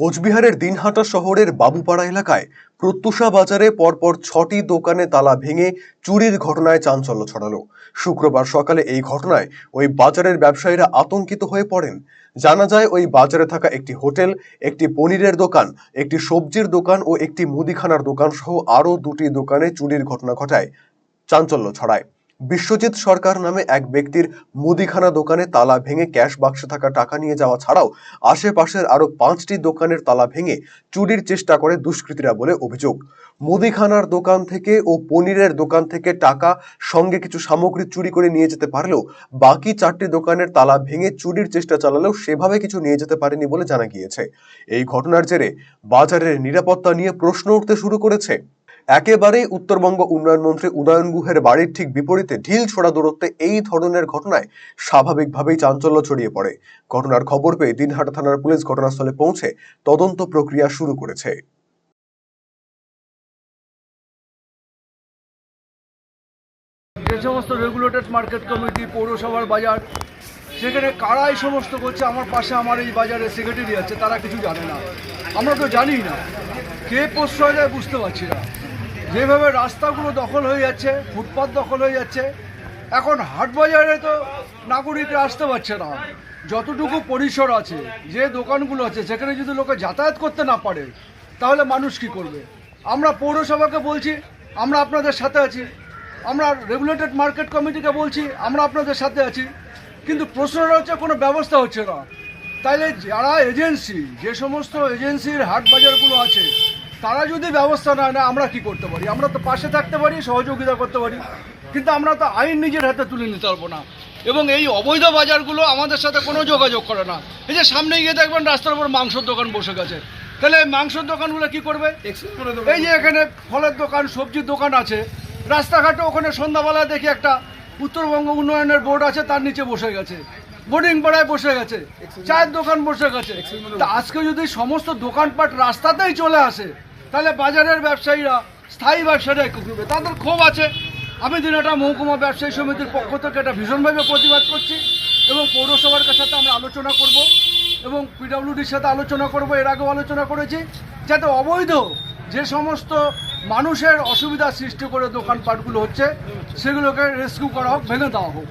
কোচবিহারের দিনহাটা শহরের বাবুপাড়া এলাকায় প্রত্যুষা বাজারে পরপর ৬টি দোকানে তালা ভেঙে চুরির ঘটনায় চাঞ্চল্য ছড়ালো। শুক্রবার সকালে এই ঘটনায় ওই বাজারের ব্যবসায়ীরা আতঙ্কিত হয়ে পড়েন। জানা যায় ওই বাজারে থাকা একটি হোটেল, একটি পনিরের দোকান, একটি সবজির দোকান ও একটি মুদিখানার দোকান সহ আরও ২টি দোকানে চুরির ঘটনা ঘটায় চাঞ্চল্য ছড়ায়। বিশ্বজিৎ সরকার নামে এক ব্যক্তির মুদিখানা দোকানে তালা ভেঙে ক্যাশ বাক্সে থাকা টাকা নিয়ে যাওয়া ছাড়াও আশেপাশের আরো ৫টি দোকানের তালা ভেঙে চুরির চেষ্টা করে দুষ্কৃতীরা বলে অভিযোগ। মুদিখানার দোকান থেকে ও পনিরের দোকান থেকে টাকা সঙ্গে কিছু সামগ্রী চুরি করে নিয়ে যেতে পারলেও বাকি ৪টি দোকানের তালা ভেঙে চুরির চেষ্টা চালালেও সেভাবে কিছু নিয়ে যেতে পারেনি বলে জানা গিয়েছে। এই ঘটনার জেরে বাজারের নিরাপত্তা নিয়ে প্রশ্ন উঠতে শুরু করেছে। একেবারেই উত্তরবঙ্গ উন্নয়ন মন্ত্রী উদয়ন গুহের বাড়ির ঠিক বিপরীতে ঢিল ছোড়া দূরত্বে এই ধরনের ঘটনায় স্বাভাবিকভাবেই চাঞ্চল্য ছড়িয়ে পড়ে। ঘটনার খবর পেয়ে দিনহাটা থানার পুলিশ ঘটনাস্থলে পৌঁছে তদন্ত প্রক্রিয়া শুরু করেছে। যে সমস্ত রেগুলেটেড মার্কেট কমিটি, পৌরসভার বাজার, সেখানে কারা এই সমস্ত করছে, আমার পাশে আমার এই বাজারে সেক্রেটারি আছে, তারা কিছু জানে না। আমরা তো জানি না কে প্রশ্রয় দেয়, বুঝতে পারছি না। যেভাবে রাস্তাগুলো দখল হয়ে যাচ্ছে, ফুটপাত দখল হয়ে যাচ্ছে, এখন হাট বাজারে তো নাগরিকরা আসতে পারছে না। যতটুকু পরিসর আছে, যে দোকানগুলো আছে, সেখানে যদি লোকে যাতায়াত করতে না পারে তাহলে মানুষ কি করবে? আমরা পৌরসভাকে বলছি আমরা আপনাদের সাথে আছি, আমরা রেগুলেটেড মার্কেট কমিটিকে বলছি আমরা আপনাদের সাথে আছি, কিন্তু প্রশ্নটা হচ্ছে কোনো ব্যবস্থা হচ্ছে না। তাইলে যারা এজেন্সি, যে সমস্ত এজেন্সির হাট বাজারগুলো আছে, তারা যদি ব্যবস্থা না নেয় আমরা কি করতে পারি? আমরা তো পাশে থাকতে পারি, সহযোগিতা করতে পারি, কিন্তু আমরা তো আইন নিজের হাতে তুলে নিতে পারবো না। এবং এই অবৈধ বাজারগুলো আমাদের সাথে কোনো যোগাযোগ করে না। এই যে সামনে গিয়ে দেখবেন রাস্তার উপর মাংসের দোকান বসে গেছে, তাহলে এই মাংসের দোকানগুলো কি করবে? এই যে এখানে ফলের দোকান, সবজির দোকান আছে, রাস্তাঘাটে ওখানে সন্ধ্যাবেলা দেখি একটা উত্তরবঙ্গ উন্নয়নের বোর্ড আছে, তার নিচে বসে গেছে, বোর্ডিং পাড়ায় বসে গেছে, চায়ের দোকান বসে গেছে। তা আজকে যদি সমস্ত দোকানপাট রাস্তাতেই চলে আসে, তাহলে বাজারের ব্যবসায়ীরা, স্থায়ী ব্যবসায়ীরা কি করবে? তাদের ক্ষোভ আছে। আমি দিনহাটা মহকুমা ব্যবসায়ী সমিতির পক্ষ থেকে এটা ভীষণভাবে প্রতিবাদ করছি এবং পৌরসভার সাথে আমরা আলোচনা করব এবং পিডব্লিউডির সাথে আলোচনা করব, এর আগেও আলোচনা করেছি, যাতে অবৈধ যে সমস্ত মানুষের অসুবিধা সৃষ্টি করে দোকানপাটগুলো হচ্ছে, সেগুলোকে রেস্কিউ করা হোক, ভেঙে দেওয়া হোক।